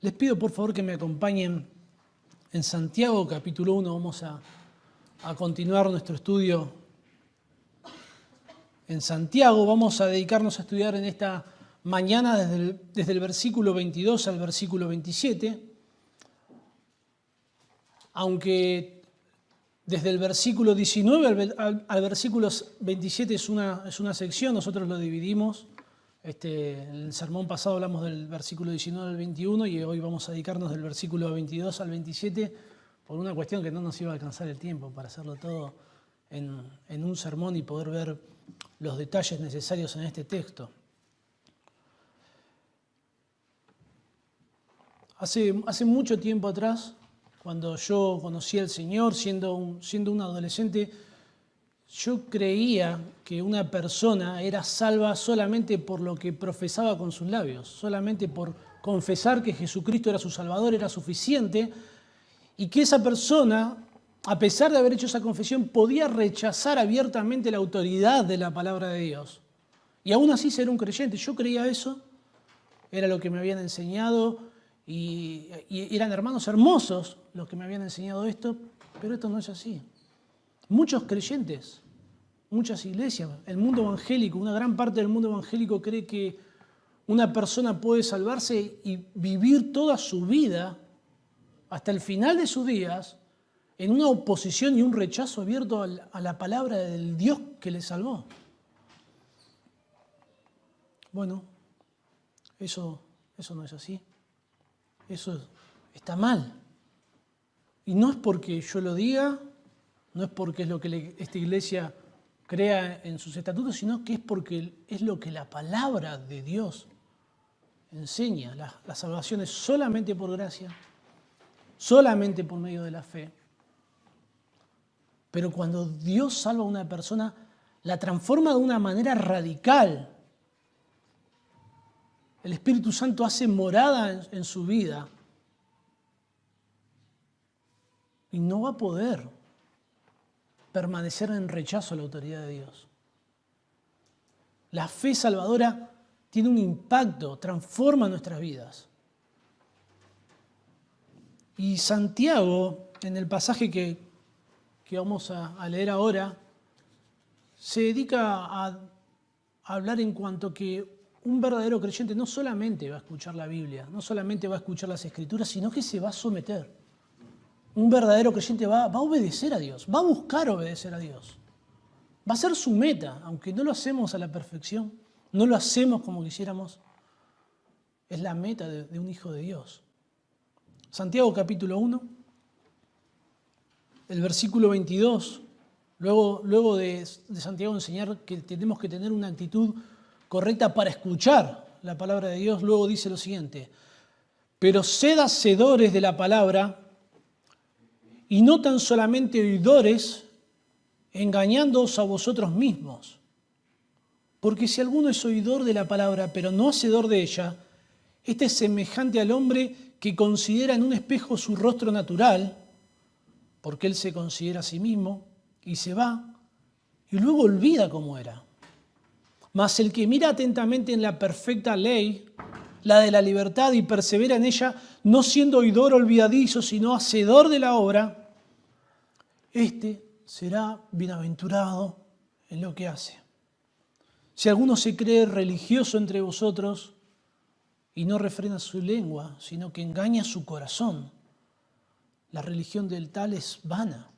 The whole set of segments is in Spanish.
Les pido por favor que me acompañen en Santiago capítulo 1. Vamos a continuar nuestro estudio en Santiago. Vamos a dedicarnos a estudiar en esta mañana desde el versículo 22 al versículo 27. Aunque desde el versículo 19 al versículo 27 es una sección, nosotros lo dividimos. En el sermón pasado hablamos del versículo 19 al 21 y hoy vamos a dedicarnos del versículo 22 al 27 por una cuestión que no nos iba a alcanzar el tiempo para hacerlo todo en un sermón y poder ver los detalles necesarios en este texto. Hace mucho tiempo atrás, cuando yo conocí al Señor, siendo un adolescente, yo creía que una persona era salva solamente por lo que profesaba con sus labios, solamente por confesar que Jesucristo era su Salvador era suficiente, y que esa persona, a pesar de haber hecho esa confesión, podía rechazar abiertamente la autoridad de la palabra de Dios. Y aún así ser un creyente. Yo creía eso, era lo que me habían enseñado, y eran hermanos hermosos los que me habían enseñado esto, pero esto no es así. Muchos creyentes, muchas iglesias, el mundo evangélico, una gran parte del mundo evangélico cree que una persona puede salvarse y vivir toda su vida, hasta el final de sus días, en una oposición y un rechazo abierto a la palabra del Dios que le salvó. Bueno, eso no es así. Eso está mal. Y no es porque yo lo diga, no es porque es lo que esta iglesia crea en sus estatutos, sino que es porque es lo que la palabra de Dios enseña. La salvación es solamente por gracia, solamente por medio de la fe. Pero cuando Dios salva a una persona, la transforma de una manera radical. El Espíritu Santo hace morada en su vida y no va a poder permanecer en rechazo a la autoridad de Dios. La fe salvadora tiene un impacto, transforma nuestras vidas. Y Santiago, en el pasaje que vamos a leer ahora, se dedica a hablar en cuanto que un verdadero creyente no solamente va a escuchar la Biblia, no solamente va a escuchar las Escrituras, sino que se va a someter. Un verdadero creyente va a obedecer a Dios, va a buscar obedecer a Dios. Va a ser su meta, aunque no lo hacemos a la perfección, no lo hacemos como quisiéramos, es la meta de un hijo de Dios. Santiago capítulo 1, el versículo 22, luego de Santiago enseñar que tenemos que tener una actitud correcta para escuchar la palabra de Dios, luego dice lo siguiente: pero sed hacedores de la palabra y no tan solamente oidores, engañándoos a vosotros mismos. Porque si alguno es oidor de la palabra, pero no hacedor de ella, este es semejante al hombre que considera en un espejo su rostro natural, porque él se considera a sí mismo, y se va, y luego olvida cómo era. Mas el que mira atentamente en la perfecta ley, la de la libertad, y persevera en ella, no siendo oidor olvidadizo, sino hacedor de la obra, este será bienaventurado en lo que hace. Si alguno se cree religioso entre vosotros y no refrena su lengua, sino que engaña su corazón, la religión del tal es vana.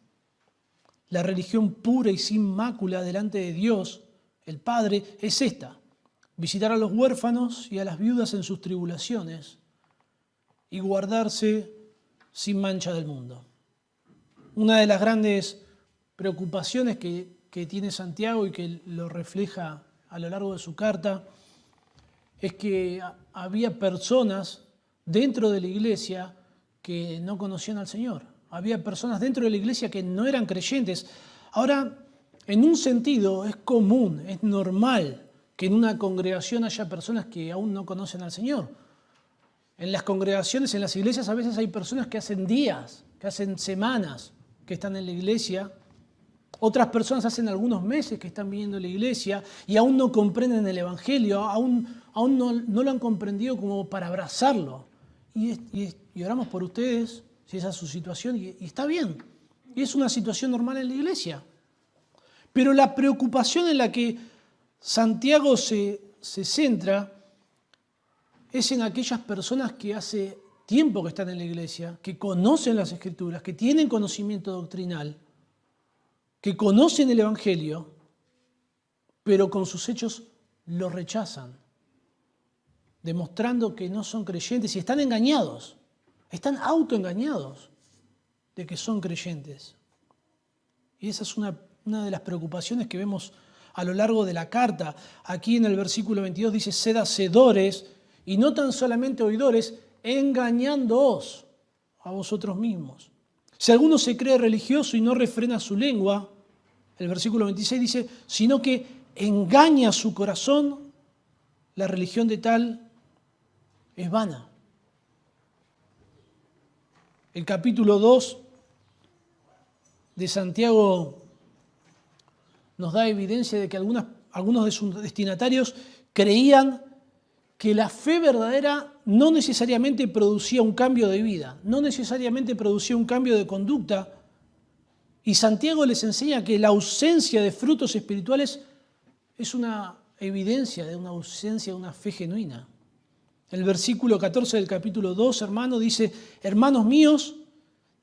La religión pura y sin mácula delante de Dios, el Padre, es esta: visitar a los huérfanos y a las viudas en sus tribulaciones y guardarse sin mancha del mundo. Una de las grandes preocupaciones que tiene Santiago y que lo refleja a lo largo de su carta es que había personas dentro de la iglesia que no conocían al Señor. Había personas dentro de la iglesia que no eran creyentes. Ahora, en un sentido, es común, es normal que en una congregación haya personas que aún no conocen al Señor. En las congregaciones, en las iglesias, a veces hay personas que hacen días, que hacen semanas que están en la iglesia. Otras personas hacen algunos meses que están viniendo a la iglesia y aún no comprenden el Evangelio, aún no lo han comprendido como para abrazarlo. y oramos por ustedes, si esa es su situación, y está bien. Y es una situación normal en la iglesia. Pero la preocupación en la que Santiago se centra es en aquellas personas que hace tiempo que están en la iglesia, que conocen las Escrituras, que tienen conocimiento doctrinal, que conocen el Evangelio, pero con sus hechos lo rechazan, demostrando que no son creyentes y están engañados, están autoengañados de que son creyentes. Y esa es una de las preocupaciones que vemos a lo largo de la carta. Aquí en el versículo 22 dice, sed hacedores y no tan solamente oidores, engañándoos a vosotros mismos. Si alguno se cree religioso y no refrena su lengua, el versículo 26 dice, sino que engaña su corazón, la religión de tal es vana. El capítulo 2 de Santiago nos da evidencia de que algunos de sus destinatarios creían que la fe verdadera no necesariamente producía un cambio de vida, no necesariamente producía un cambio de conducta. Y Santiago les enseña que la ausencia de frutos espirituales es una evidencia de una ausencia de una fe genuina. El versículo 14 del capítulo 2, hermano, dice, hermanos míos,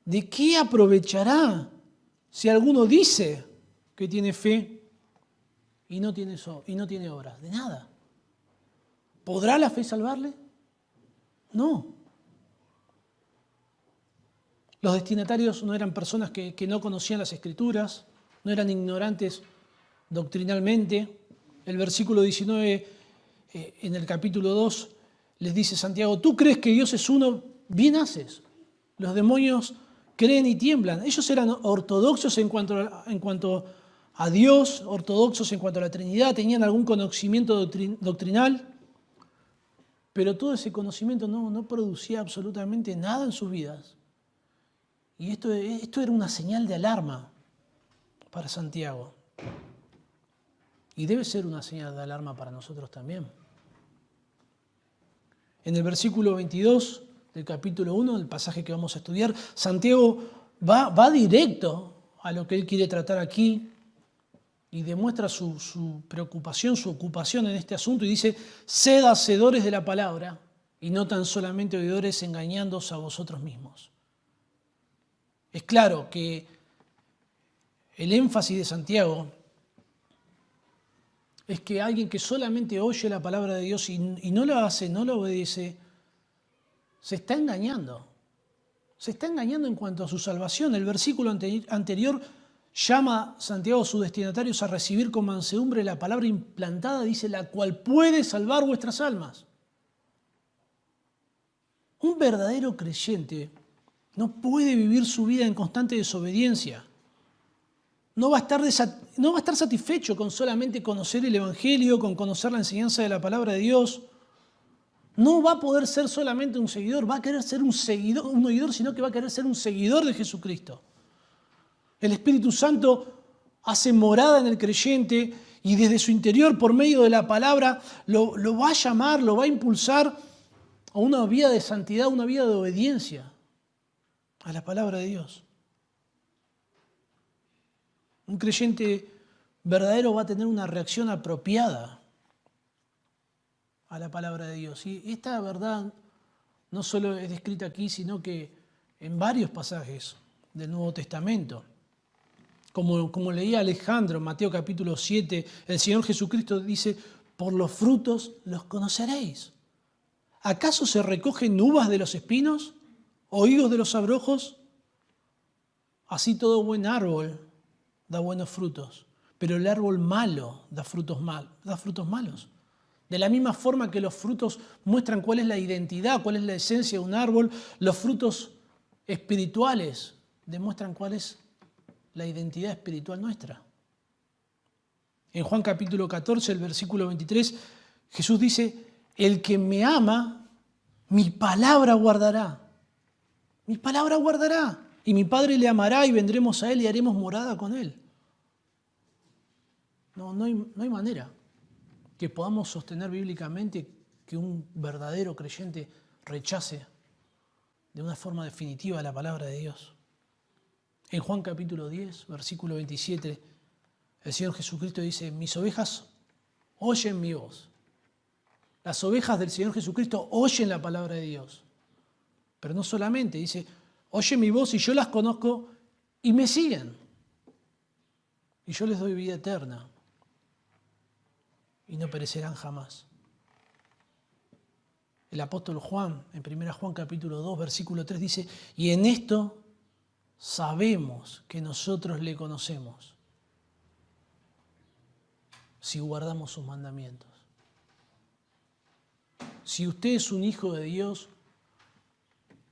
¿de qué aprovechará si alguno dice que tiene fe y no tiene obras? De nada. ¿Podrá la fe salvarle? No. Los destinatarios no eran personas que no conocían las Escrituras, no eran ignorantes doctrinalmente. El versículo 19 en el capítulo 2 les dice Santiago, tú crees que Dios es uno, bien haces. Los demonios creen y tiemblan. Ellos eran ortodoxos en cuanto a Dios, ortodoxos en cuanto a la Trinidad, tenían algún conocimiento doctrinal, pero todo ese conocimiento no producía absolutamente nada en sus vidas. Y esto era una señal de alarma para Santiago. Y debe ser una señal de alarma para nosotros también. En el versículo 22 del capítulo 1, el pasaje que vamos a estudiar, Santiago va directo a lo que él quiere tratar aquí y demuestra su preocupación, su ocupación en este asunto y dice, sed hacedores de la palabra y no tan solamente oidores engañándoos a vosotros mismos. Es claro que el énfasis de Santiago es que alguien que solamente oye la palabra de Dios y no lo hace, no lo obedece, se está engañando. Se está engañando en cuanto a su salvación. El versículo anterior llama a Santiago a sus destinatarios a recibir con mansedumbre la palabra implantada, dice, la cual puede salvar vuestras almas. Un verdadero creyente no puede vivir su vida en constante desobediencia. No va a estar satisfecho con solamente conocer el Evangelio, con conocer la enseñanza de la palabra de Dios. No va a poder ser solamente un seguidor, va a querer ser un oidor, sino que va a querer ser un seguidor de Jesucristo. El Espíritu Santo hace morada en el creyente y desde su interior, por medio de la palabra, lo va a llamar, lo va a impulsar a una vida de santidad, una vida de obediencia a la palabra de Dios. Un creyente verdadero va a tener una reacción apropiada a la palabra de Dios. Y esta verdad no solo es descrita aquí, sino que en varios pasajes del Nuevo Testamento. Como leía Alejandro en Mateo capítulo 7, el Señor Jesucristo dice, por los frutos los conoceréis. ¿Acaso se recogen uvas de los espinos o higos de los abrojos? Así todo buen árbol da buenos frutos, pero el árbol malo da frutos malos. De la misma forma que los frutos muestran cuál es la identidad, cuál es la esencia de un árbol, los frutos espirituales demuestran cuál es la identidad espiritual nuestra. En Juan capítulo 14, el versículo 23, Jesús dice, el que me ama, mi palabra guardará. Mi palabra guardará. Y mi Padre le amará y vendremos a Él y haremos morada con Él. No hay manera que podamos sostener bíblicamente que un verdadero creyente rechace de una forma definitiva la palabra de Dios. En Juan capítulo 10, versículo 27, el Señor Jesucristo dice, mis ovejas oyen mi voz. Las ovejas del Señor Jesucristo oyen la palabra de Dios. Pero no solamente, dice, oyen mi voz y yo las conozco y me siguen. Y yo les doy vida eterna y no perecerán jamás. El apóstol Juan, en 1 Juan capítulo 2, versículo 3 dice, y en esto sabemos que nosotros le conocemos, si guardamos sus mandamientos. Si usted es un hijo de Dios,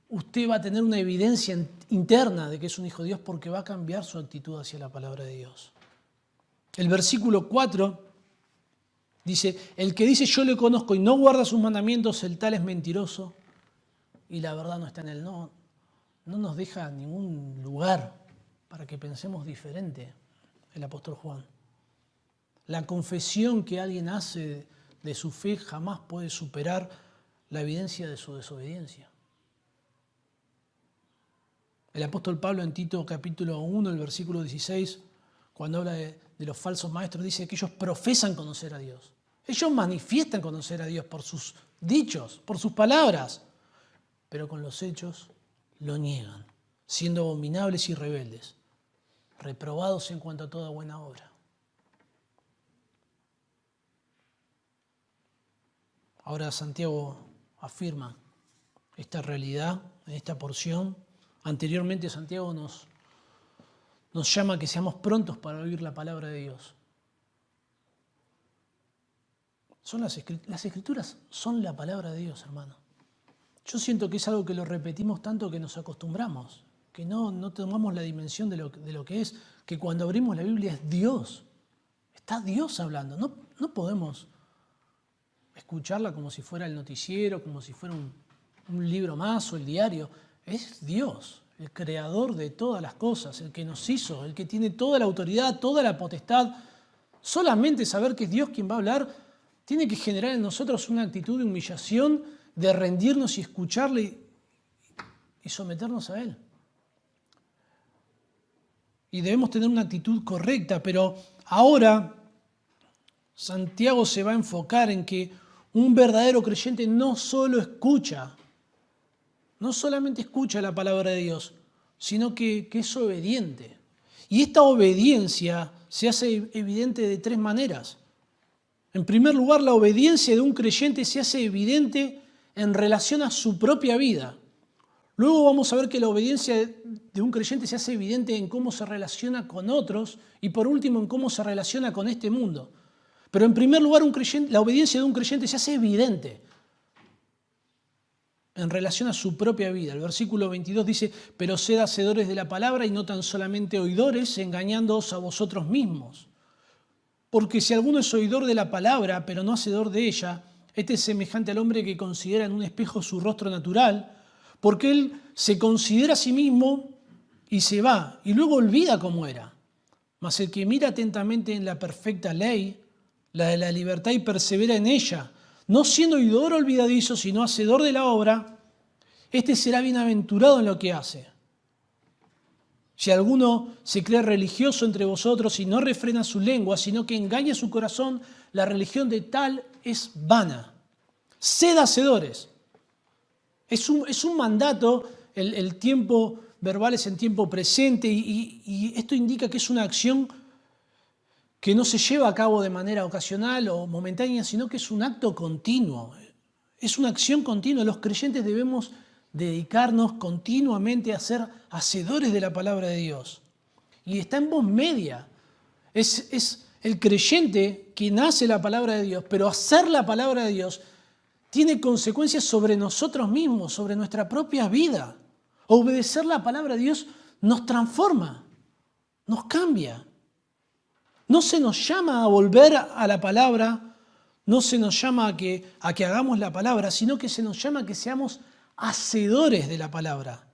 usted va a tener una evidencia interna de que es un hijo de Dios porque va a cambiar su actitud hacia la palabra de Dios. El versículo 4 dice, el que dice yo le conozco y no guarda sus mandamientos, el tal es mentiroso y la verdad no está en él. No nos deja ningún lugar para que pensemos diferente el apóstol Juan. La confesión que alguien hace de su fe jamás puede superar la evidencia de su desobediencia. El apóstol Pablo en Tito capítulo 1, el versículo 16, cuando habla de los falsos maestros, dice que ellos profesan conocer a Dios. Ellos manifiestan conocer a Dios por sus dichos, por sus palabras, pero con los hechos lo niegan, siendo abominables y rebeldes, reprobados en cuanto a toda buena obra. Ahora Santiago afirma esta realidad en esta porción. Anteriormente Santiago nos llama a que seamos prontos para oír la palabra de Dios. Las Escrituras son la palabra de Dios, hermano. Yo siento que es algo que lo repetimos tanto que nos acostumbramos, que no tomamos la dimensión de lo que es, que cuando abrimos la Biblia es Dios. Está Dios hablando. No podemos escucharla como si fuera el noticiero, como si fuera un libro más o el diario. Es Dios, el creador de todas las cosas, el que nos hizo, el que tiene toda la autoridad, toda la potestad. Solamente saber que es Dios quien va a hablar tiene que generar en nosotros una actitud de humillación, de rendirnos y escucharle y someternos a Él. Y debemos tener una actitud correcta, pero ahora Santiago se va a enfocar en que un verdadero creyente no solamente escucha la palabra de Dios, sino que es obediente. Y esta obediencia se hace evidente de tres maneras. En primer lugar, la obediencia de un creyente se hace evidente en relación a su propia vida. Luego vamos a ver que la obediencia de un creyente se hace evidente en cómo se relaciona con otros y por último en cómo se relaciona con este mundo. Pero en primer lugar, la obediencia de un creyente se hace evidente en relación a su propia vida. El versículo 22 dice, pero sed hacedores de la palabra y no tan solamente oidores, engañándoos a vosotros mismos. Porque si alguno es oidor de la palabra, pero no hacedor de ella, este es semejante al hombre que considera en un espejo su rostro natural, porque él se considera a sí mismo y se va, y luego olvida cómo era. Mas el que mira atentamente en la perfecta ley, la de la libertad, y persevera en ella, no siendo oidor olvidadizo, sino hacedor de la obra, este será bienaventurado en lo que hace. Si alguno se cree religioso entre vosotros y no refrena su lengua, sino que engaña su corazón, la religión de tal es vana. Sed hacedores. Es un mandato, el tiempo verbal es en tiempo presente y esto indica que es una acción que no se lleva a cabo de manera ocasional o momentánea, sino que es un acto continuo. Es una acción continua. Los creyentes debemos dedicarnos continuamente a ser hacedores de la palabra de Dios. Y está en voz media. Es el creyente quien hace la palabra de Dios, pero hacer la palabra de Dios tiene consecuencias sobre nosotros mismos, sobre nuestra propia vida. Obedecer la palabra de Dios nos transforma, nos cambia. No se nos llama a volver a la palabra, no se nos llama a que hagamos la palabra, sino que se nos llama a que seamos hacedores de la palabra.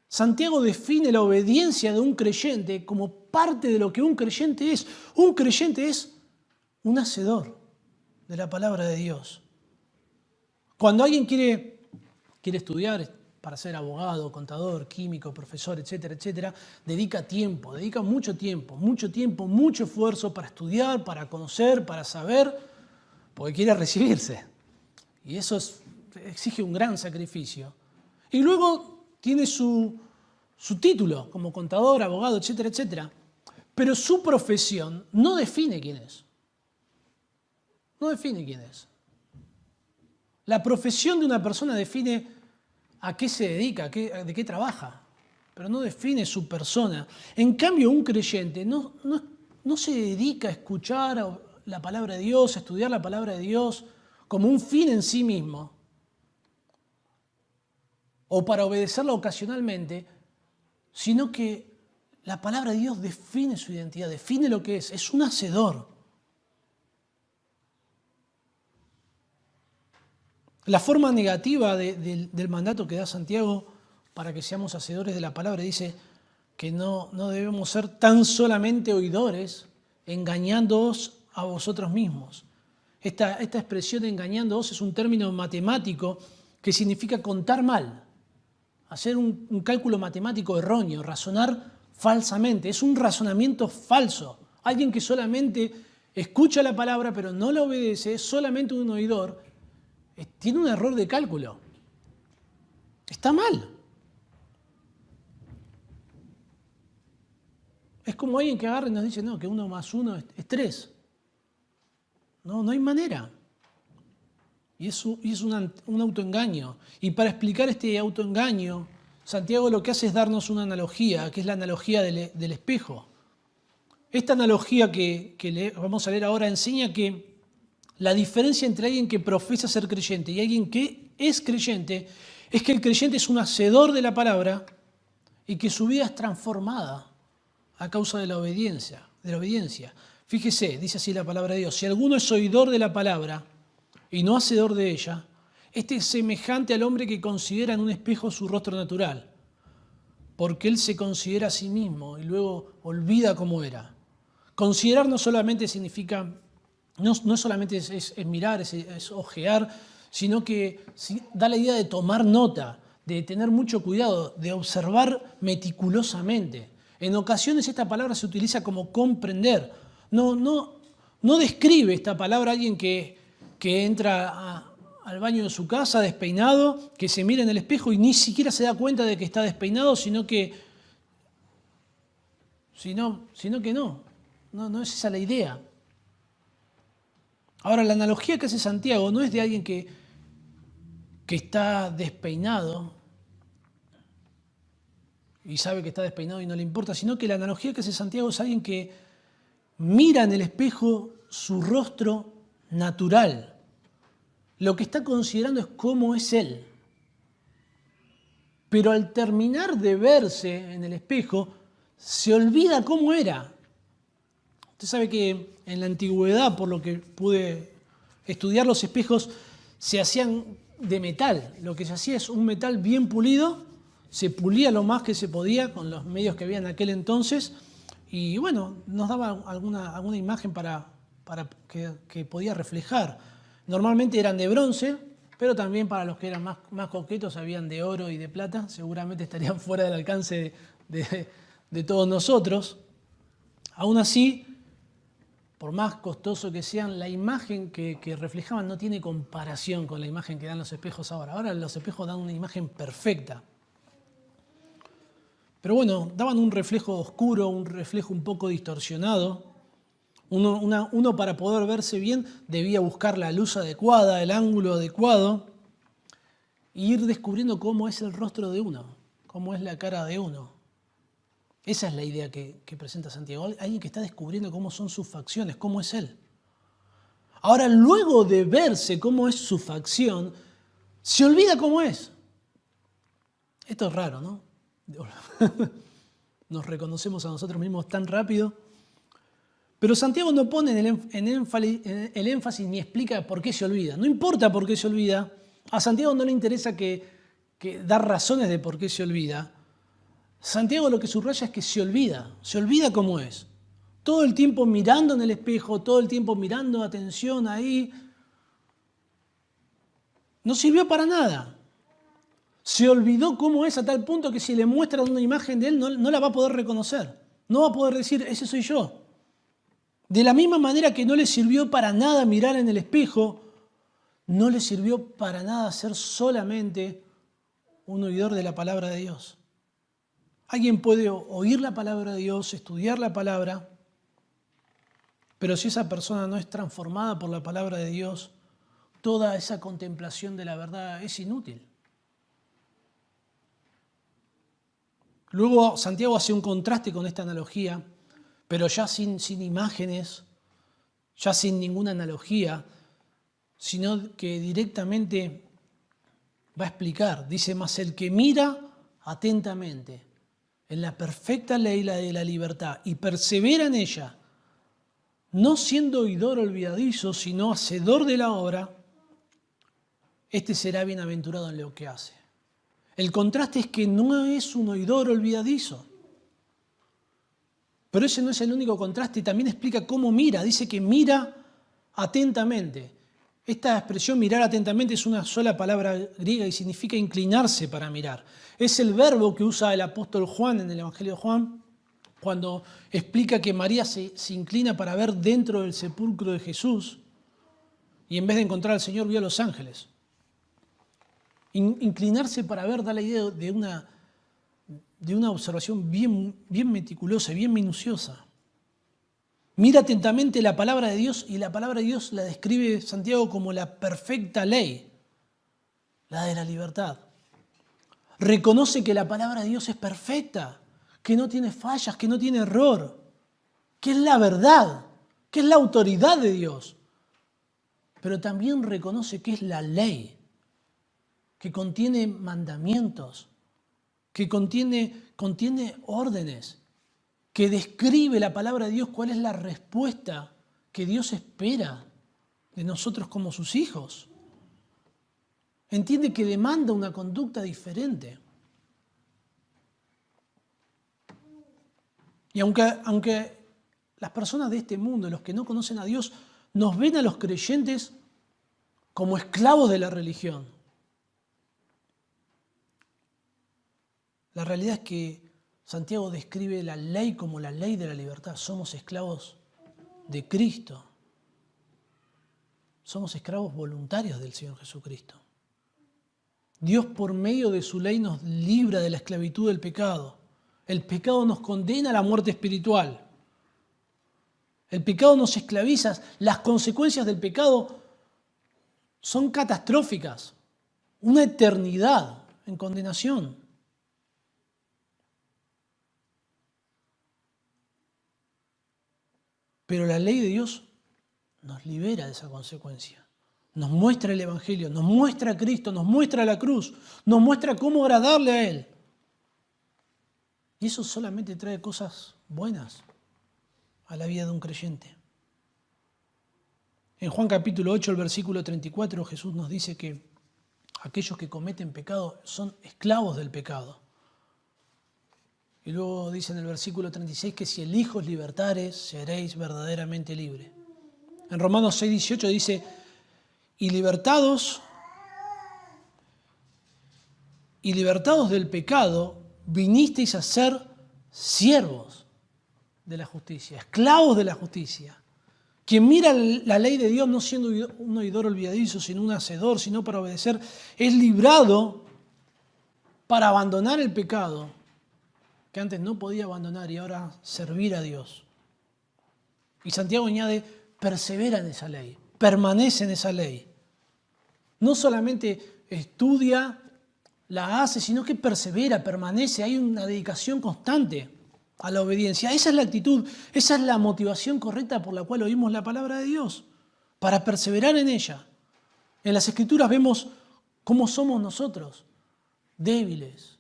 Santiago define la obediencia de un creyente como parte de lo que un creyente es. Un creyente es un hacedor de la palabra de Dios. Cuando alguien quiere quiere estudiar para ser abogado, contador, químico, profesor, etcétera, etcétera, dedica mucho tiempo, mucho esfuerzo para estudiar, para conocer, para saber, porque quiere recibirse. Y eso exige un gran sacrificio. Y luego tiene su título como contador, abogado, etcétera, etcétera. Pero su profesión no define quién es. No define quién es. La profesión de una persona define a qué se dedica, de qué trabaja, pero no define su persona. En cambio, un creyente no se dedica a escuchar la palabra de Dios, a estudiar la palabra de Dios como un fin en sí mismo, o para obedecerla ocasionalmente, sino que la palabra de Dios define su identidad, define lo que es un hacedor. La forma negativa del mandato que da Santiago para que seamos hacedores de la palabra dice que no debemos ser tan solamente oidores, engañándoos a vosotros mismos. Esta expresión de engañándoos es un término matemático que significa contar mal, hacer un cálculo matemático erróneo, razonar falsamente. Es un razonamiento falso. Alguien que solamente escucha la palabra pero no la obedece, es solamente un oidor, tiene un error de cálculo. Está mal. Es como alguien que agarra y nos dice, no, que 1 más 1 es 3. No hay manera. Y es un autoengaño. Y para explicar este autoengaño, Santiago lo que hace es darnos una analogía, que es la analogía del espejo. Esta analogía que vamos a leer ahora enseña que la diferencia entre alguien que profesa ser creyente y alguien que es creyente es que el creyente es un hacedor de la palabra y que su vida es transformada a causa de la obediencia. Fíjese, dice así la palabra de Dios, si alguno es oidor de la palabra y no hacedor de ella, este es semejante al hombre que considera en un espejo su rostro natural, porque él se considera a sí mismo y luego olvida cómo era. Considerar no solamente significa... No solamente es mirar, es ojear, sino que da la idea de tomar nota, de tener mucho cuidado, de observar meticulosamente. En ocasiones esta palabra se utiliza como comprender. No describe esta palabra a alguien que entra al baño de su casa despeinado, que se mira en el espejo y ni siquiera se da cuenta de que está despeinado, sino que no es esa la idea. Ahora, la analogía que hace Santiago no es de alguien que está despeinado y sabe que está despeinado y no le importa, sino que la analogía que hace Santiago es alguien que mira en el espejo su rostro natural. Lo que está considerando es cómo es él. Pero al terminar de verse en el espejo, se olvida cómo era. Usted sabe que en la antigüedad, por lo que pude estudiar, los espejos se hacían de metal. Lo que se hacía es un metal bien pulido, se pulía lo más que se podía con los medios que había en aquel entonces y bueno, nos daba alguna imagen para que podía reflejar. Normalmente eran de bronce, pero también para los que eran más coquetos habían de oro y de plata. Seguramente estarían fuera del alcance de todos nosotros. Aún así, por más costoso que sean, la imagen que reflejaban no tiene comparación con la imagen que dan los espejos ahora. Ahora los espejos dan una imagen perfecta. Pero bueno, daban un reflejo oscuro, un reflejo un poco distorsionado. Uno para poder verse bien debía buscar la luz adecuada, el ángulo adecuado, e ir descubriendo cómo es el rostro de uno, cómo es la cara de uno. Esa es la idea que presenta Santiago. Alguien que está descubriendo cómo son sus facciones, cómo es él. Ahora, luego de verse cómo es su facción, se olvida cómo es. Esto es raro, ¿no? Nos reconocemos a nosotros mismos tan rápido. Pero Santiago no pone el énfasis ni explica por qué se olvida. No importa por qué se olvida. A Santiago no le interesa que dar razones de por qué se olvida. Santiago lo que subraya es que se olvida cómo es. Todo el tiempo mirando en el espejo, todo el tiempo mirando atención ahí. No sirvió para nada. Se olvidó cómo es a tal punto que si le muestran una imagen de él no la va a poder reconocer. No va a poder decir, ese soy yo. De la misma manera que no le sirvió para nada mirar en el espejo, no le sirvió para nada ser solamente un oidor de la palabra de Dios. Alguien puede oír la palabra de Dios, estudiar la palabra, pero si esa persona no es transformada por la palabra de Dios, toda esa contemplación de la verdad es inútil. Luego Santiago hace un contraste con esta analogía, pero ya sin imágenes, ya sin ninguna analogía, sino que directamente va a explicar. Dice, mas el que mira atentamente en la perfecta ley, la de la libertad, y persevera en ella, no siendo oidor olvidadizo, sino hacedor de la obra, este será bienaventurado en lo que hace. El contraste es que no es un oidor olvidadizo. Pero ese no es el único contraste y también explica cómo mira. Dice que mira atentamente. Esta expresión mirar atentamente es una sola palabra griega y significa inclinarse para mirar. Es el verbo que usa el apóstol Juan en el Evangelio de Juan cuando explica que María se inclina para ver dentro del sepulcro de Jesús y en vez de encontrar al Señor vio a los ángeles. Inclinarse para ver da la idea de una observación bien meticulosa, bien minuciosa. Mira atentamente la palabra de Dios y la palabra de Dios la describe Santiago como la perfecta ley, la de la libertad. Reconoce que la palabra de Dios es perfecta, que no tiene fallas, que no tiene error, que es la verdad, que es la autoridad de Dios. Pero también reconoce que es la ley, que contiene mandamientos, que contiene órdenes, que describe la palabra de Dios cuál es la respuesta que Dios espera de nosotros como sus hijos. Entiende que demanda una conducta diferente. Y aunque las personas de este mundo, los que no conocen a Dios, nos ven a los creyentes como esclavos de la religión, la realidad es que Santiago describe la ley como la ley de la libertad. Somos esclavos de Cristo. Somos esclavos voluntarios del Señor Jesucristo. Dios por medio de su ley nos libra de la esclavitud del pecado. El pecado nos condena a la muerte espiritual. El pecado nos esclaviza. Las consecuencias del pecado son catastróficas. Una eternidad en condenación. Pero la ley de Dios nos libera de esa consecuencia. Nos muestra el Evangelio, nos muestra a Cristo, nos muestra la cruz, nos muestra cómo agradarle a Él. Y eso solamente trae cosas buenas a la vida de un creyente. En Juan capítulo 8, el versículo 34, Jesús nos dice que aquellos que cometen pecado son esclavos del pecado. Y luego dice en el versículo 36 que si el Hijo os libertare, seréis verdaderamente libres. En Romanos 6, 18 dice, y libertados del pecado, vinisteis a ser siervos de la justicia, esclavos de la justicia. Quien mira la ley de Dios no siendo un oidor olvidadizo, sino un hacedor, sino para obedecer, es librado para abandonar el pecado que antes no podía abandonar y ahora servir a Dios. Y Santiago añade, persevera en esa ley, permanece en esa ley. No solamente estudia, la hace, sino que persevera, permanece, hay una dedicación constante a la obediencia. Esa es la actitud, esa es la motivación correcta por la cual oímos la palabra de Dios, para perseverar en ella. En las Escrituras vemos cómo somos nosotros, débiles,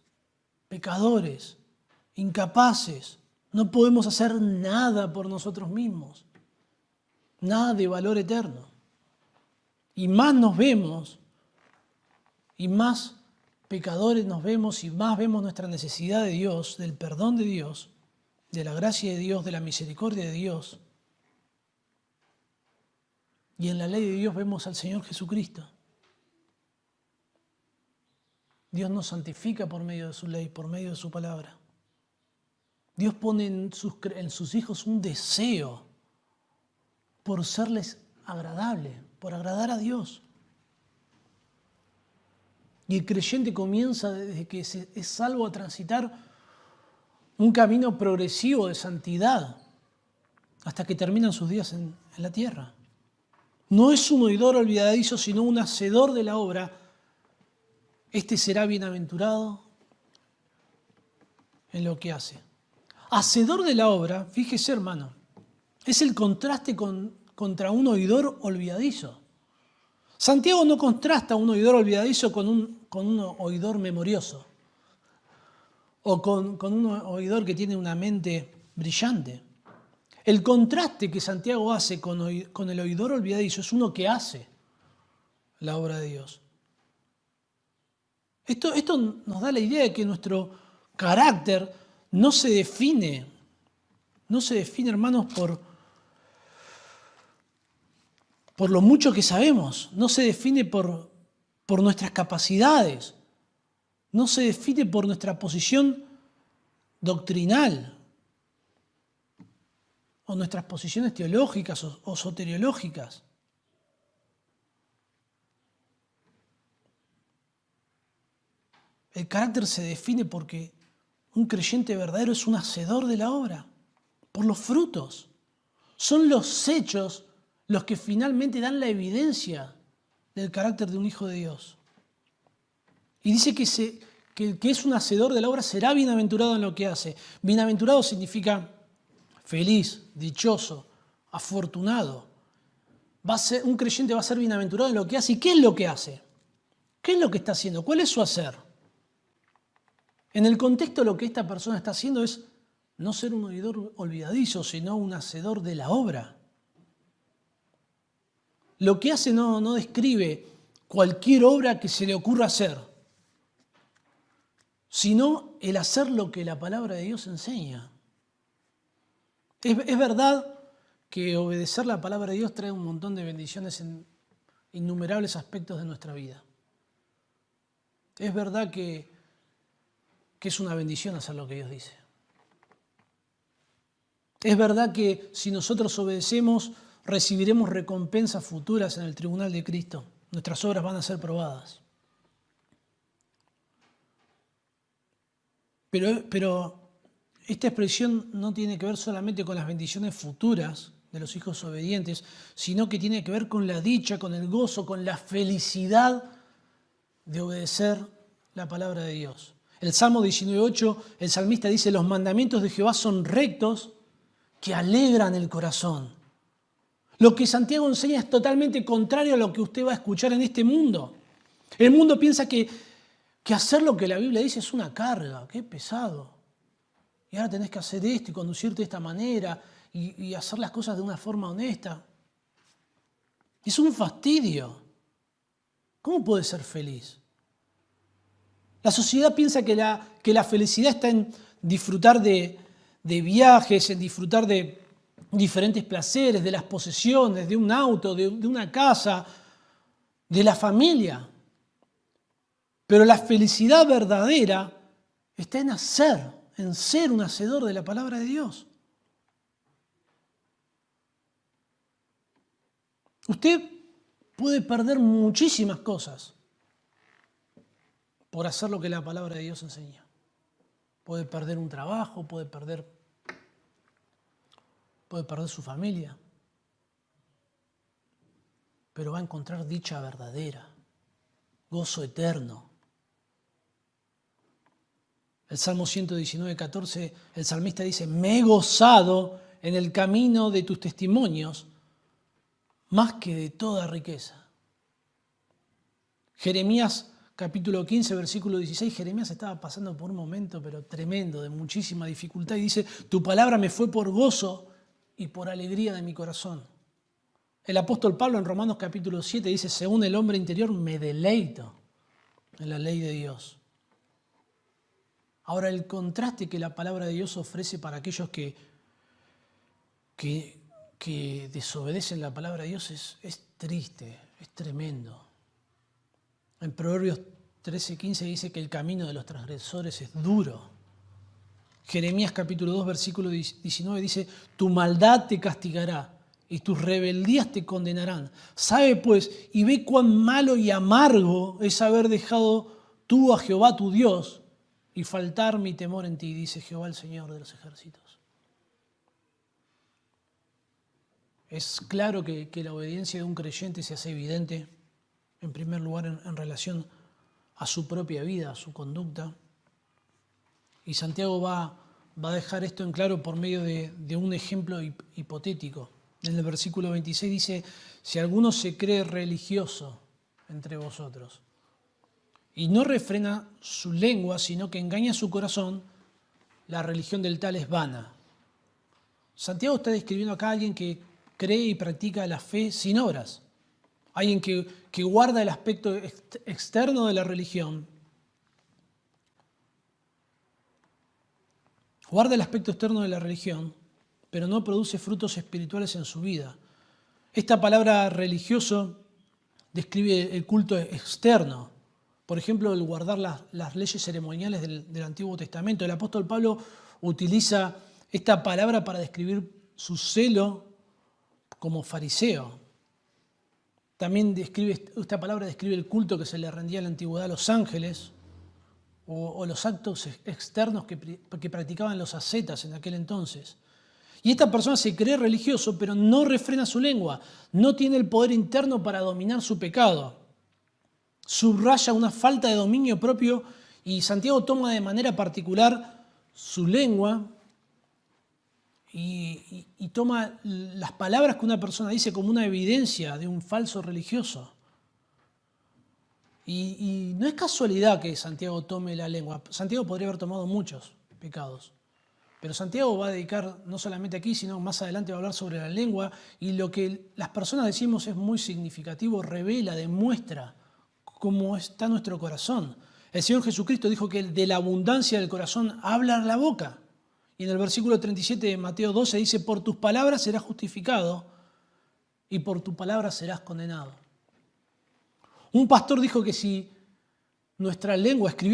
pecadores, incapaces, no podemos hacer nada por nosotros mismos, nada de valor eterno. Y más nos vemos, y más pecadores nos vemos, y más vemos nuestra necesidad de Dios, del perdón de Dios, de la gracia de Dios, de la misericordia de Dios. Y en la ley de Dios vemos al Señor Jesucristo. Dios nos santifica por medio de su ley, por medio de su palabra. Dios pone en sus hijos un deseo por serles agradable, por agradar a Dios. Y el creyente comienza desde que es salvo a transitar un camino progresivo de santidad hasta que terminan sus días en la tierra. No es un oidor olvidadizo, sino un hacedor de la obra. Este será bienaventurado en lo que hace. Hacedor de la obra, fíjese hermano, es el contraste contra un oidor olvidadizo. Santiago no contrasta un oidor olvidadizo con un oidor memorioso o con un oidor que tiene una mente brillante. El contraste que Santiago hace con el oidor olvidadizo es uno que hace la obra de Dios. Esto nos da la idea de que nuestro carácter no se define, hermanos, por lo mucho que sabemos, no se define por nuestras capacidades, no se define por nuestra posición doctrinal o nuestras posiciones teológicas o soteriológicas. El carácter se define porque un creyente verdadero es un hacedor de la obra, por los frutos. Son los hechos los que finalmente dan la evidencia del carácter de un hijo de Dios. Y dice que el que es un hacedor de la obra será bienaventurado en lo que hace. Bienaventurado significa feliz, dichoso, afortunado. Un creyente va a ser bienaventurado en lo que hace. ¿Y qué es lo que hace? ¿Qué es lo que está haciendo? ¿Cuál es su hacer? En el contexto lo que esta persona está haciendo es no ser un oidor olvidadizo, sino un hacedor de la obra. Lo que hace no describe cualquier obra que se le ocurra hacer, sino el hacer lo que la palabra de Dios enseña. Es verdad que obedecer la palabra de Dios trae un montón de bendiciones en innumerables aspectos de nuestra vida. Es verdad que es una bendición hacer lo que Dios dice. Es verdad que si nosotros obedecemos, recibiremos recompensas futuras en el tribunal de Cristo. Nuestras obras van a ser probadas. Pero esta expresión no tiene que ver solamente con las bendiciones futuras de los hijos obedientes, sino que tiene que ver con la dicha, con el gozo, con la felicidad de obedecer la palabra de Dios. El Salmo 19:8, el salmista dice: los mandamientos de Jehová son rectos, que alegran el corazón. Lo que Santiago enseña es totalmente contrario a lo que usted va a escuchar en este mundo. El mundo piensa que hacer lo que la Biblia dice es una carga, qué pesado. Y ahora tenés que hacer esto y conducirte de esta manera y hacer las cosas de una forma honesta. Es un fastidio. ¿Cómo puedes ser feliz? La sociedad piensa que la felicidad está en disfrutar de viajes, en disfrutar de diferentes placeres, de las posesiones, de un auto, de una casa, de la familia. Pero la felicidad verdadera está en ser un hacedor de la palabra de Dios. Usted puede perder muchísimas cosas por hacer lo que la palabra de Dios enseña. Puede perder un trabajo, puede perder su familia, pero va a encontrar dicha verdadera, gozo eterno. El Salmo 119:14, el salmista dice: me he gozado en el camino de tus testimonios más que de toda riqueza. Jeremías capítulo 15, versículo 16, Jeremías estaba pasando por un momento pero tremendo, de muchísima dificultad, y dice: tu palabra me fue por gozo y por alegría de mi corazón. El apóstol Pablo en Romanos capítulo 7 dice: según el hombre interior me deleito en la ley de Dios. Ahora, el contraste que la palabra de Dios ofrece para aquellos que desobedecen la palabra de Dios es triste, es tremendo. En Proverbios 13:15 dice que el camino de los transgresores es duro. Jeremías capítulo 2, versículo 19 dice, tu maldad te castigará y tus rebeldías te condenarán. Sabe pues y ve cuán malo y amargo es haber dejado tú a Jehová tu Dios y faltar mi temor en ti, dice Jehová el Señor de los ejércitos. Es claro que la obediencia de un creyente se hace evidente, en primer lugar, en relación a su propia vida, a su conducta. Y Santiago va a dejar esto en claro por medio de un ejemplo hipotético. En el versículo 26 dice, si alguno se cree religioso entre vosotros y no refrena su lengua, sino que engaña su corazón, la religión del tal es vana. Santiago está describiendo acá a alguien que cree y practica la fe sin obras. Alguien que guarda el aspecto externo de la religión. Guarda el aspecto externo de la religión, pero no produce frutos espirituales en su vida. Esta palabra religioso describe el culto externo. Por ejemplo, el guardar las leyes ceremoniales del Antiguo Testamento. El apóstol Pablo utiliza esta palabra para describir su celo como fariseo. También esta palabra describe el culto que se le rendía en la antigüedad a los ángeles o los actos externos que practicaban los ascetas en aquel entonces. Y esta persona se cree religioso, pero no refrena su lengua, no tiene el poder interno para dominar su pecado. Subraya una falta de dominio propio y Santiago toma de manera particular su lengua y toma las palabras que una persona dice como una evidencia de un falso religioso. Y no es casualidad que Santiago tome la lengua. Santiago podría haber tomado muchos pecados. Pero Santiago va a dedicar, no solamente aquí, sino más adelante va a hablar sobre la lengua. Y lo que las personas decimos es muy significativo, revela, demuestra cómo está nuestro corazón. El Señor Jesucristo dijo que de la abundancia del corazón habla la boca. Y en el versículo 37 de Mateo 12 dice, por tus palabras serás justificado y por tu palabra serás condenado. Un pastor dijo que escribió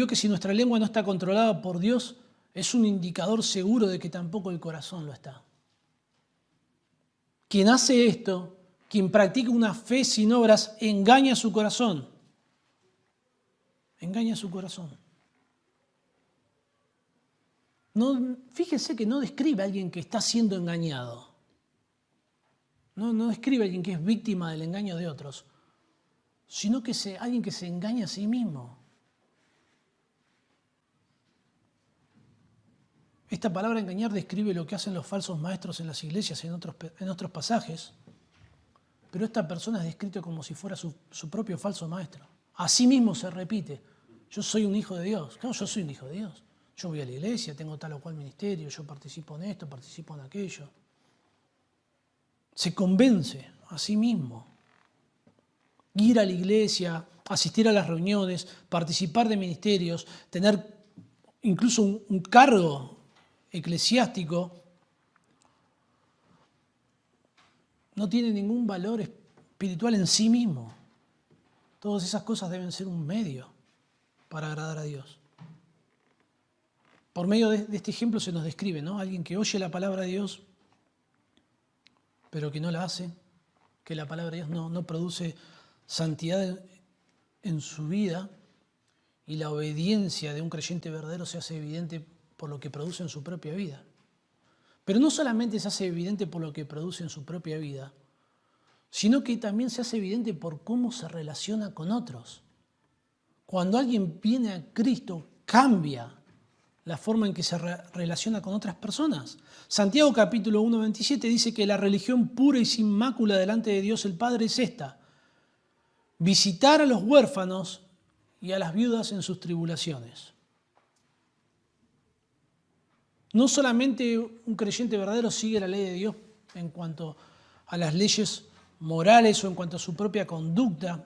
que si nuestra lengua no está controlada por Dios, es un indicador seguro de que tampoco el corazón lo está. Quien hace esto, quien practica una fe sin obras, engaña su corazón. Engaña su corazón. No, fíjese que no describe a alguien que está siendo engañado. No describe a alguien que es víctima del engaño de otros, sino que es alguien que se engaña a sí mismo. Esta palabra engañar describe lo que hacen los falsos maestros en las iglesias en otros pasajes, pero esta persona es descrita como si fuera su propio falso maestro. Así mismo se repite, yo soy un hijo de Dios. Claro, yo soy un hijo de Dios. Yo voy a la iglesia, tengo tal o cual ministerio, yo participo en esto, participo en aquello. Se convence a sí mismo. Ir a la iglesia, asistir a las reuniones, participar de ministerios, tener incluso un cargo eclesiástico, no tiene ningún valor espiritual en sí mismo. Todas esas cosas deben ser un medio para agradar a Dios. Por medio de este ejemplo se nos describe, ¿no? Alguien que oye la palabra de Dios, pero que no la hace, que la palabra de Dios no produce santidad en su vida, y la obediencia de un creyente verdadero se hace evidente por lo que produce en su propia vida. Pero no solamente se hace evidente por lo que produce en su propia vida, sino que también se hace evidente por cómo se relaciona con otros. Cuando alguien viene a Cristo, cambia la forma en que se relaciona con otras personas. Santiago capítulo 1, 27 dice que la religión pura y sin mácula delante de Dios el Padre es esta: visitar a los huérfanos y a las viudas en sus tribulaciones. No solamente un creyente verdadero sigue la ley de Dios en cuanto a las leyes morales o en cuanto a su propia conducta,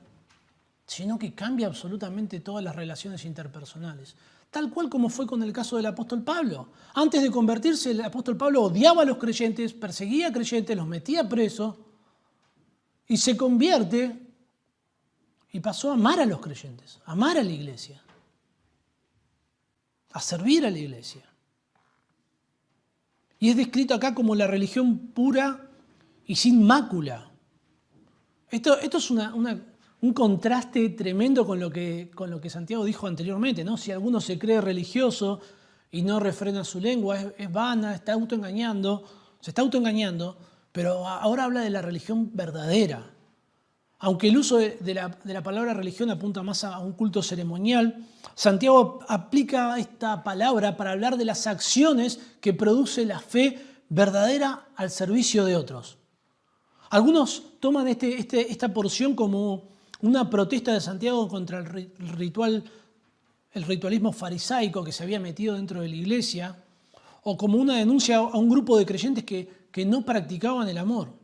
sino que cambia absolutamente todas las relaciones interpersonales. Tal cual como fue con el caso del apóstol Pablo. Antes de convertirse, el apóstol Pablo odiaba a los creyentes, perseguía a creyentes, los metía presos y se convierte y pasó a amar a los creyentes, a amar a la iglesia, a servir a la iglesia. Y es descrito acá como la religión pura y sin mácula. Esto es un contraste tremendo con lo que Santiago dijo anteriormente, ¿no? Si alguno se cree religioso y no refrena su lengua, es vana, se está autoengañando, pero ahora habla de la religión verdadera. Aunque el uso de la palabra religión apunta más a un culto ceremonial, Santiago aplica esta palabra para hablar de las acciones que produce la fe verdadera al servicio de otros. Algunos toman esta porción como una protesta de Santiago contra el ritualismo farisaico que se había metido dentro de la iglesia, o como una denuncia a un grupo de creyentes que no practicaban el amor.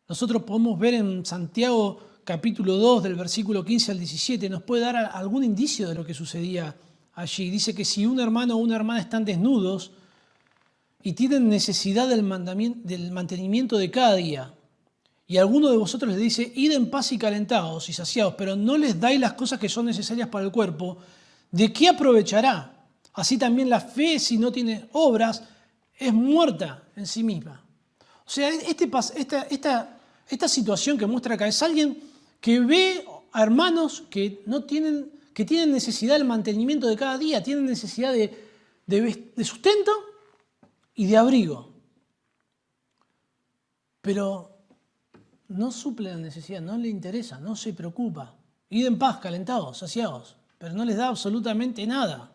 Nosotros podemos ver en Santiago capítulo 2 del versículo 15 al 17, nos puede dar algún indicio de lo que sucedía allí. Dice que si un hermano o una hermana están desnudos y tienen necesidad del mantenimiento de cada día, y alguno de vosotros les dice, id en paz y calentados y saciados, pero no les dais las cosas que son necesarias para el cuerpo, ¿de qué aprovechará? Así también la fe, si no tiene obras, es muerta en sí misma. O sea, esta situación que muestra acá es alguien que ve a hermanos que tienen necesidad del mantenimiento de cada día, tienen necesidad de sustento y de abrigo. Pero no suple la necesidad, no le interesa, no se preocupa. Id en paz, calentados, saciados, pero no les da absolutamente nada.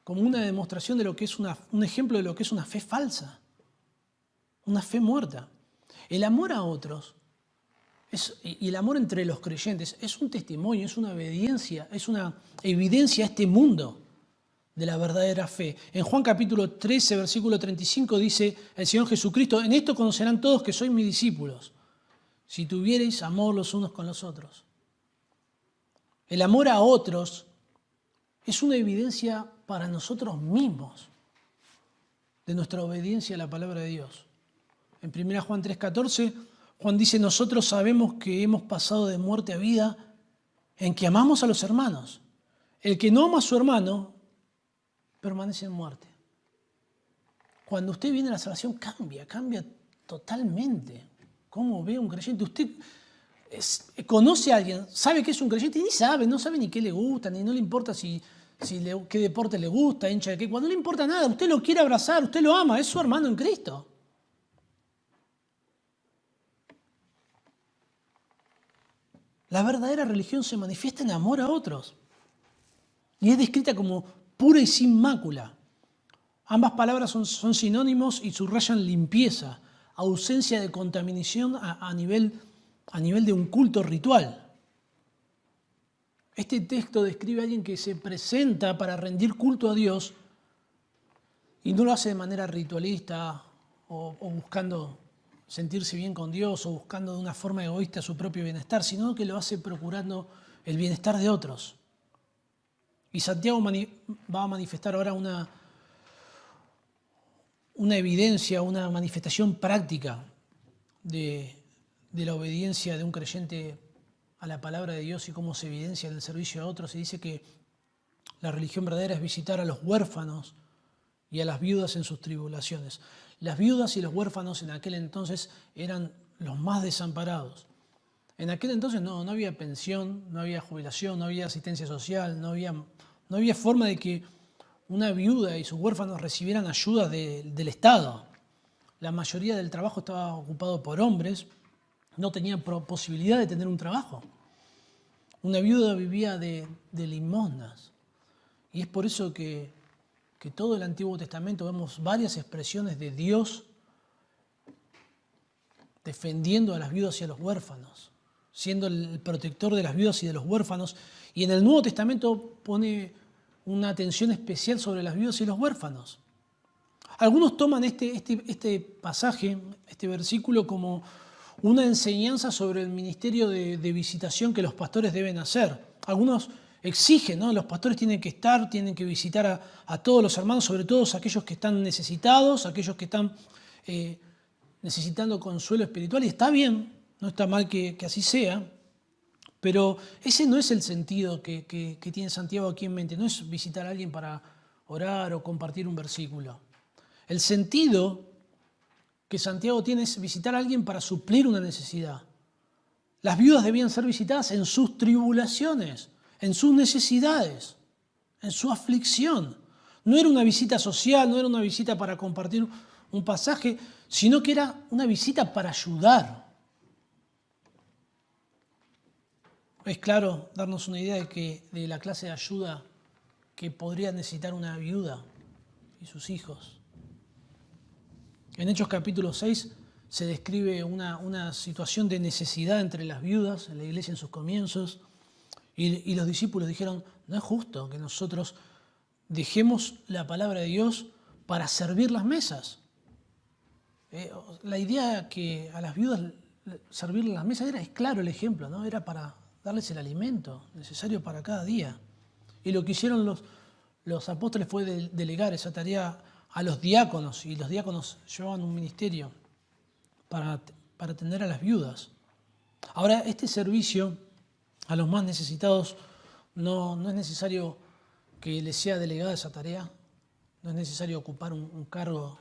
Como una demostración de lo que es un ejemplo de lo que es una fe falsa, una fe muerta. El amor a otros y el amor entre los creyentes es un testimonio, es una obediencia, es una evidencia a este mundo de la verdadera fe. En Juan capítulo 13, versículo 35 dice el Señor Jesucristo, en esto conocerán todos que sois mis discípulos, si tuviereis amor los unos con los otros. El amor a otros es una evidencia para nosotros mismos de nuestra obediencia a la palabra de Dios. En 1 Juan 3:14, Juan dice, nosotros sabemos que hemos pasado de muerte a vida en que amamos a los hermanos. El que no ama a su hermano permanece en muerte. Cuando usted viene a la salvación cambia totalmente. ¿Cómo ve a un creyente? Usted conoce a alguien, sabe que es un creyente y no sabe ni qué le gusta, ni no le importa qué deporte le gusta, hincha de qué, cuando no le importa nada, usted lo quiere abrazar, usted lo ama, es su hermano en Cristo. La verdadera religión se manifiesta en amor a otros y es descrita como pura y sin mácula. Ambas palabras son sinónimos y subrayan limpieza, ausencia de contaminación a nivel de un culto ritual. Este texto describe a alguien que se presenta para rendir culto a Dios y no lo hace de manera ritualista o buscando sentirse bien con Dios o buscando de una forma egoísta su propio bienestar, sino que lo hace procurando el bienestar de otros. Y Santiago va a manifestar ahora una evidencia, una manifestación práctica de la obediencia de un creyente a la palabra de Dios y cómo se evidencia en el servicio a otros. Y dice que la religión verdadera es visitar a los huérfanos y a las viudas en sus tribulaciones. Las viudas y los huérfanos en aquel entonces eran los más desamparados. En aquel entonces no había pensión, no había jubilación, no había asistencia social, no había forma de que una viuda y sus huérfanos recibieran ayuda del Estado. La mayoría del trabajo estaba ocupado por hombres, no tenían posibilidad de tener un trabajo. Una viuda vivía de limosnas. Y es por eso que todo el Antiguo Testamento vemos varias expresiones de Dios defendiendo a las viudas y a los huérfanos, siendo el protector de las viudas y de los huérfanos. Y en el Nuevo Testamento pone una atención especial sobre las viudas y los huérfanos. Algunos toman este pasaje, este versículo, como una enseñanza sobre el ministerio de visitación que los pastores deben hacer. Algunos exigen, ¿no? Los pastores tienen que visitar a todos los hermanos, sobre todo aquellos que están necesitados, aquellos que están necesitando consuelo espiritual. Y está bien, no está mal que así sea, pero ese no es el sentido que tiene Santiago aquí en mente. No es visitar a alguien para orar o compartir un versículo. El sentido que Santiago tiene es visitar a alguien para suplir una necesidad. Las viudas debían ser visitadas en sus tribulaciones, en sus necesidades, en su aflicción. No era una visita social, no era una visita para compartir un pasaje, sino que era una visita para ayudar. Es claro darnos una idea de la clase de ayuda que podría necesitar una viuda y sus hijos. En Hechos capítulo 6 se describe una situación de necesidad entre las viudas en la iglesia en sus comienzos y los discípulos dijeron, no es justo que nosotros dejemos la palabra de Dios para servir las mesas. La idea que a las viudas servirles las mesas es claro el ejemplo, ¿no? Era para darles el alimento necesario para cada día. Y lo que hicieron los apóstoles fue delegar esa tarea a los diáconos, y los diáconos llevaban un ministerio para atender a las viudas. Ahora, este servicio a los más necesitados no es necesario que les sea delegada esa tarea, no es necesario ocupar un cargo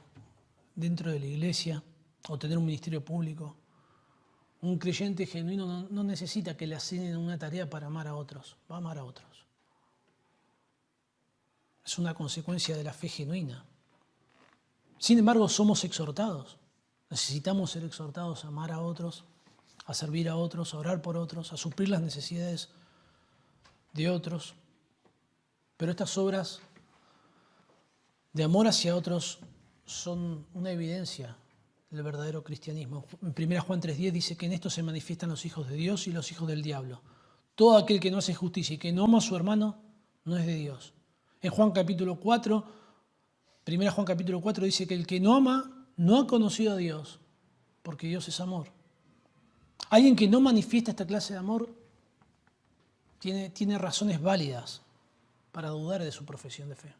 dentro de la iglesia o tener un ministerio público. Un creyente genuino no necesita que le asignen una tarea para amar a otros, va a amar a otros. Es una consecuencia de la fe genuina. Sin embargo, somos exhortados. Necesitamos ser exhortados a amar a otros, a servir a otros, a orar por otros, a suplir las necesidades de otros. Pero estas obras de amor hacia otros son una evidencia del verdadero cristianismo. En 1 Juan 3:10 dice que en esto se manifiestan los hijos de Dios y los hijos del diablo. Todo aquel que no hace justicia y que no ama a su hermano no es de Dios. En Juan capítulo 4, 1 Juan capítulo 4 dice que el que no ama no ha conocido a Dios, porque Dios es amor. Alguien que no manifiesta esta clase de amor tiene razones válidas para dudar de su profesión de fe.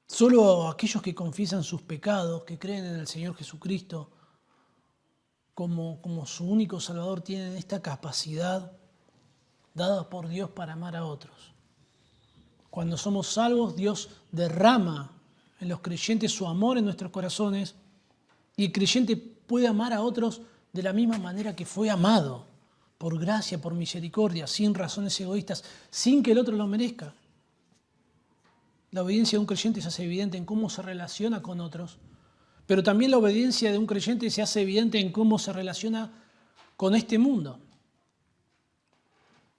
Solo aquellos que confiesan sus pecados, que creen en el Señor Jesucristo como su único Salvador, tienen esta capacidad dada por Dios para amar a otros. Cuando somos salvos, Dios derrama en los creyentes su amor en nuestros corazones y el creyente puede amar a otros de la misma manera que fue amado, por gracia, por misericordia, sin razones egoístas, sin que el otro lo merezca. La obediencia de un creyente se hace evidente en cómo se relaciona con otros, pero también la obediencia de un creyente se hace evidente en cómo se relaciona con este mundo.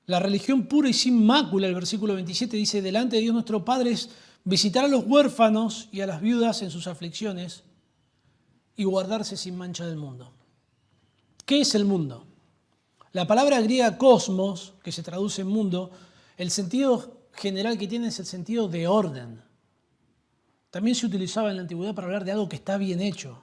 La religión pura y sin mácula, el versículo 27 dice, delante de Dios nuestro Padre es visitar a los huérfanos y a las viudas en sus aflicciones y guardarse sin mancha del mundo. ¿Qué es el mundo? La palabra griega cosmos, que se traduce en mundo, el sentido general que tiene es el sentido de orden. También se utilizaba en la antigüedad para hablar de algo que está bien hecho,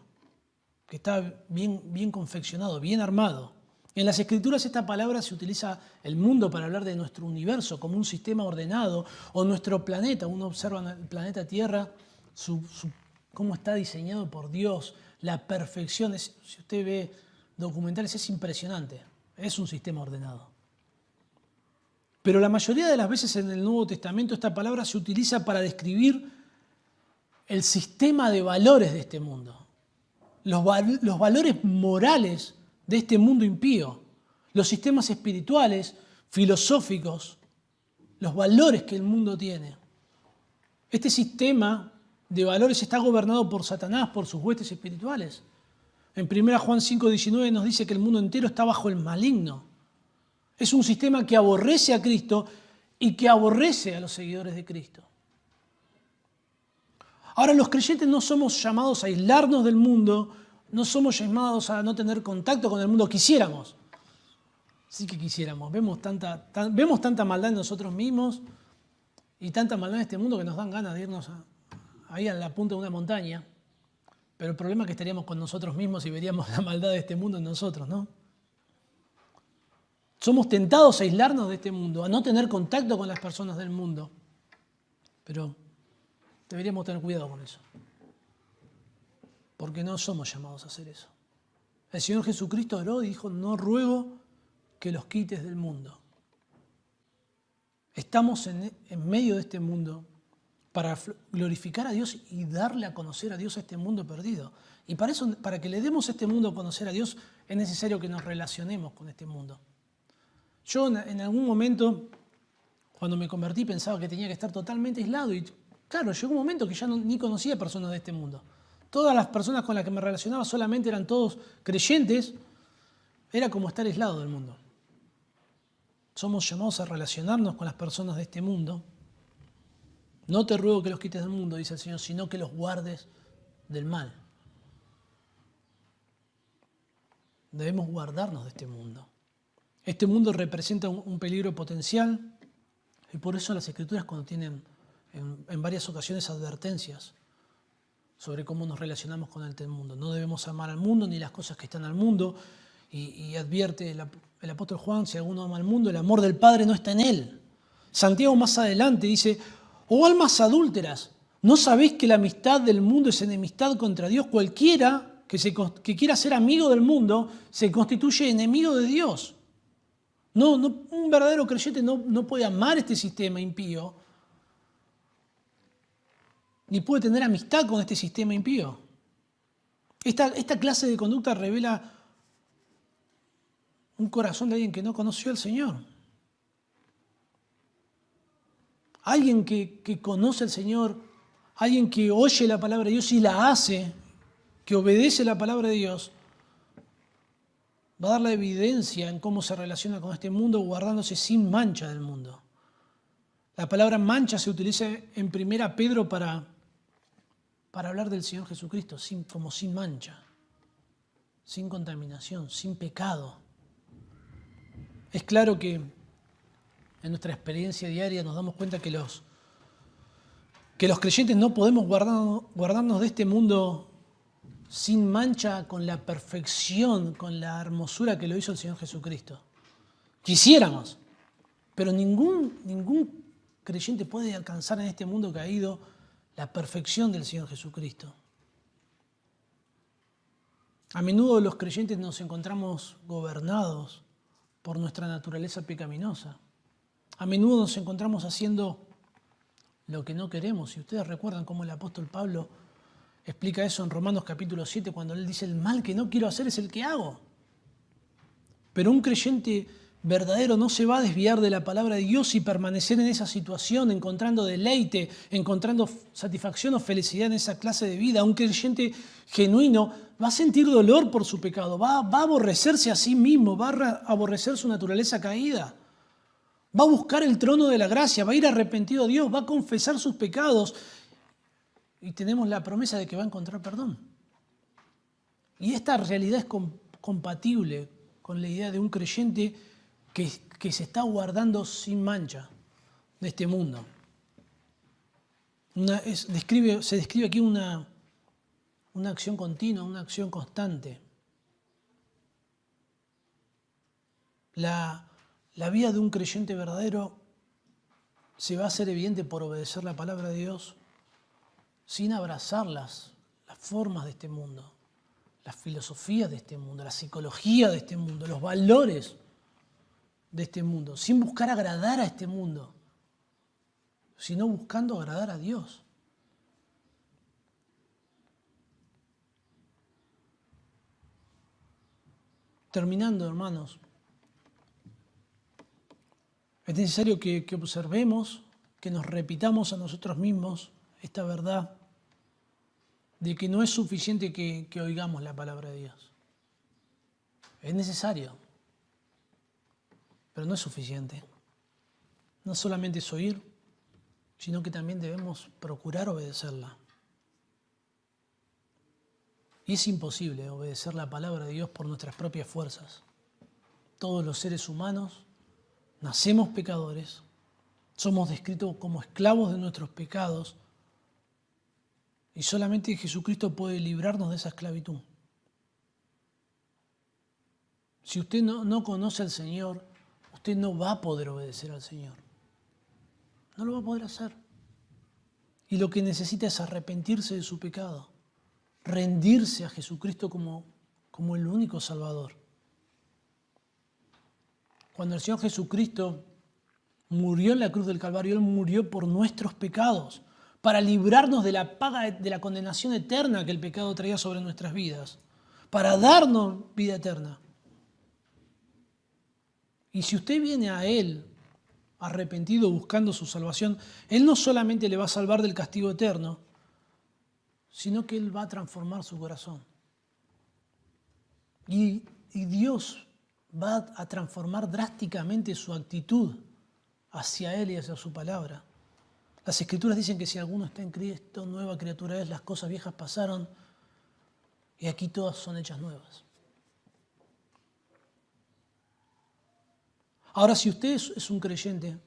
que está bien confeccionado, bien armado. En las Escrituras esta palabra se utiliza el mundo para hablar de nuestro universo como un sistema ordenado o nuestro planeta. Uno observa el planeta Tierra, cómo está diseñado por Dios, la perfección. Si usted ve documentales es impresionante, es un sistema ordenado. Pero la mayoría de las veces en el Nuevo Testamento esta palabra se utiliza para describir el sistema de valores de este mundo, los valores morales de este mundo impío, los sistemas espirituales, filosóficos, los valores que el mundo tiene. Este sistema de valores está gobernado por Satanás, por sus huestes espirituales. En 1 Juan 5:19 nos dice que el mundo entero está bajo el maligno. Es un sistema que aborrece a Cristo y que aborrece a los seguidores de Cristo. Ahora, los creyentes no somos llamados a aislarnos del mundo, no somos llamados a no tener contacto con el mundo. Quisiéramos. Sí que quisiéramos. Vemos tanta maldad en nosotros mismos y tanta maldad en este mundo que nos dan ganas de irnos ahí a la punta de una montaña. Pero el problema es que estaríamos con nosotros mismos y veríamos la maldad de este mundo en nosotros, ¿no? Somos tentados a aislarnos de este mundo, a no tener contacto con las personas del mundo. Pero deberíamos tener cuidado con eso. Porque no somos llamados a hacer eso. El Señor Jesucristo oró y dijo, no ruego que los quites del mundo. Estamos en medio de este mundo para glorificar a Dios y darle a conocer a Dios a este mundo perdido. Y para eso, para que le demos a este mundo a conocer a Dios, es necesario que nos relacionemos con este mundo. Yo en algún momento, cuando me convertí, pensaba que tenía que estar totalmente aislado. Y claro, llegó un momento que ya ni conocía personas de este mundo. Todas las personas con las que me relacionaba solamente eran todos creyentes. Era como estar aislado del mundo. Somos llamados a relacionarnos con las personas de este mundo. No te ruego que los quites del mundo, dice el Señor, sino que los guardes del mal. Debemos guardarnos de este mundo. Este mundo representa un peligro potencial y por eso las Escrituras contienen en varias ocasiones advertencias sobre cómo nos relacionamos con el mundo. No debemos amar al mundo ni las cosas que están al mundo. Y advierte el apóstol Juan, si alguno ama al mundo, el amor del Padre no está en él. Santiago más adelante dice, oh almas adúlteras, ¿no sabéis que la amistad del mundo es enemistad contra Dios? Cualquiera que quiera ser amigo del mundo se constituye enemigo de Dios. Un verdadero creyente no puede amar este sistema impío, ni puede tener amistad con este sistema impío. Esta clase de conducta revela un corazón de alguien que no conoció al Señor. Alguien que conoce al Señor, alguien que oye la palabra de Dios y la hace, que obedece la palabra de Dios, va a dar la evidencia en cómo se relaciona con este mundo, guardándose sin mancha del mundo. La palabra mancha se utiliza en 1 Pedro para hablar del Señor Jesucristo, como sin mancha, sin contaminación, sin pecado. Es claro que en nuestra experiencia diaria nos damos cuenta que los creyentes no podemos guardarnos de este mundo sin mancha, con la perfección, con la hermosura que lo hizo el Señor Jesucristo. Quisiéramos, pero ningún creyente puede alcanzar en este mundo caído la perfección del Señor Jesucristo. A menudo los creyentes nos encontramos gobernados por nuestra naturaleza pecaminosa. A menudo nos encontramos haciendo lo que no queremos. Y ustedes recuerdan cómo el apóstol Pablo explica eso en Romanos capítulo 7, cuando él dice, el mal que no quiero hacer es el que hago. Pero un creyente verdadero no se va a desviar de la palabra de Dios y permanecer en esa situación, encontrando deleite, encontrando satisfacción o felicidad en esa clase de vida. Un creyente genuino va a sentir dolor por su pecado, va a aborrecerse a sí mismo, va a aborrecer su naturaleza caída. Va a buscar el trono de la gracia, va a ir arrepentido a Dios, va a confesar sus pecados y tenemos la promesa de que va a encontrar perdón. Y esta realidad es compatible con la idea de un creyente que se está guardando sin mancha de este mundo. Se describe aquí una acción continua, una acción constante. La vida de un creyente verdadero se va a hacer evidente por obedecer la palabra de Dios sin abrazar las formas de este mundo, las filosofías de este mundo, la psicología de este mundo, los valores de este mundo, sin buscar agradar a este mundo, sino buscando agradar a Dios. Terminando, hermanos, es necesario que observemos, que nos repitamos a nosotros mismos esta verdad de que no es suficiente que oigamos la palabra de Dios. Es necesario, pero no es suficiente. No solamente es oír, sino que también debemos procurar obedecerla. Y es imposible obedecer la palabra de Dios por nuestras propias fuerzas. Todos los seres humanos nacemos pecadores, somos descritos como esclavos de nuestros pecados y solamente Jesucristo puede librarnos de esa esclavitud. Si usted no conoce al Señor, usted no va a poder obedecer al Señor. No lo va a poder hacer. Y lo que necesita es arrepentirse de su pecado, rendirse a Jesucristo como como el único Salvador. Cuando el Señor Jesucristo murió en la cruz del Calvario, Él murió por nuestros pecados, para librarnos de la paga de la condenación eterna que el pecado traía sobre nuestras vidas, para darnos vida eterna. Y si usted viene a Él arrepentido, buscando su salvación, Él no solamente le va a salvar del castigo eterno, sino que Él va a transformar su corazón. Y Dios va a transformar drásticamente su actitud hacia Él y hacia su palabra. Las Escrituras dicen que si alguno está en Cristo, nueva criatura es, las cosas viejas pasaron y aquí todas son hechas nuevas. Ahora, si usted es un creyente,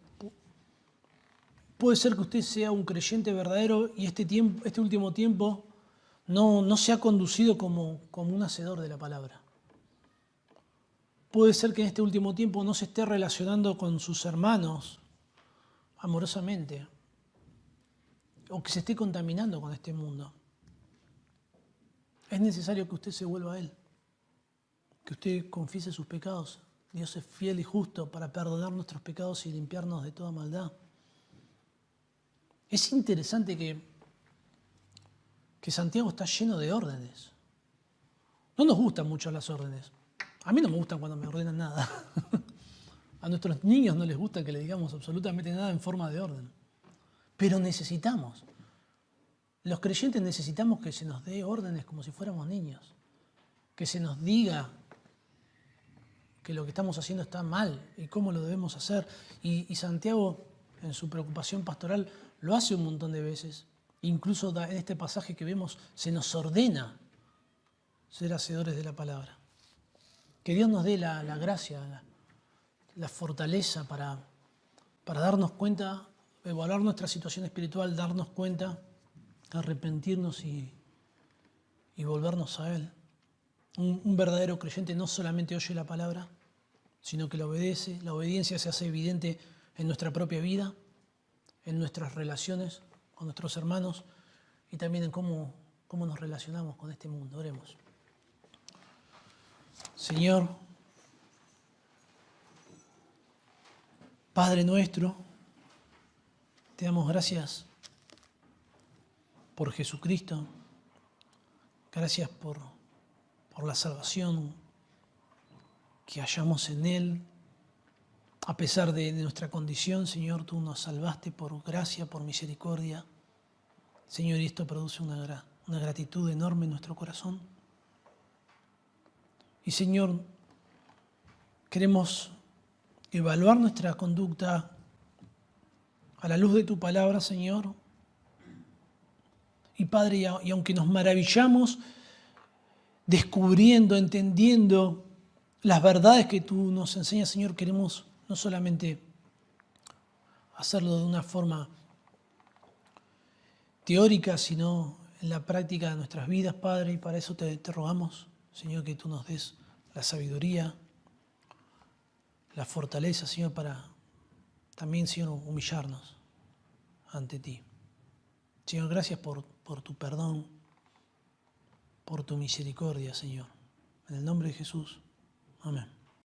puede ser que usted sea un creyente verdadero y este último tiempo no se ha conducido como un hacedor de la palabra. Puede ser que en este último tiempo no se esté relacionando con sus hermanos amorosamente, o que se esté contaminando con este mundo. Es necesario que usted se vuelva a Él, que usted confiese sus pecados. Dios es fiel y justo para perdonar nuestros pecados y limpiarnos de toda maldad. Es interesante que Santiago está lleno de órdenes. No nos gustan mucho las órdenes. A mí no me gustan cuando me ordenan nada. A nuestros niños no les gusta que le digamos absolutamente nada en forma de orden. Pero necesitamos. Los creyentes necesitamos que se nos dé órdenes como si fuéramos niños. Que se nos diga que lo que estamos haciendo está mal y cómo lo debemos hacer. Y Santiago, en su preocupación pastoral, lo hace un montón de veces. Incluso en este pasaje que vemos, se nos ordena ser hacedores de la palabra. Que Dios nos dé la gracia, la fortaleza para darnos cuenta, evaluar nuestra situación espiritual, darnos cuenta, arrepentirnos y volvernos a Él. Un verdadero creyente no solamente oye la palabra, sino que la obedece. La obediencia se hace evidente en nuestra propia vida, en nuestras relaciones con nuestros hermanos y también en cómo nos relacionamos con este mundo. Oremos. Señor, Padre nuestro, te damos gracias por Jesucristo, gracias por la salvación que hallamos en Él. A pesar de nuestra condición, Señor, tú nos salvaste por gracia, por misericordia. Señor, y esto produce una gratitud enorme en nuestro corazón. Y Señor, queremos evaluar nuestra conducta a la luz de tu palabra, Señor. Y Padre, y aunque nos maravillamos descubriendo, entendiendo las verdades que tú nos enseñas, Señor, queremos no solamente hacerlo de una forma teórica, sino en la práctica de nuestras vidas, Padre, y para eso te rogamos, Señor, que tú nos des la sabiduría, la fortaleza, Señor, para también, Señor, humillarnos ante ti. Señor, gracias por tu perdón, por tu misericordia, Señor. En el nombre de Jesús. Amén.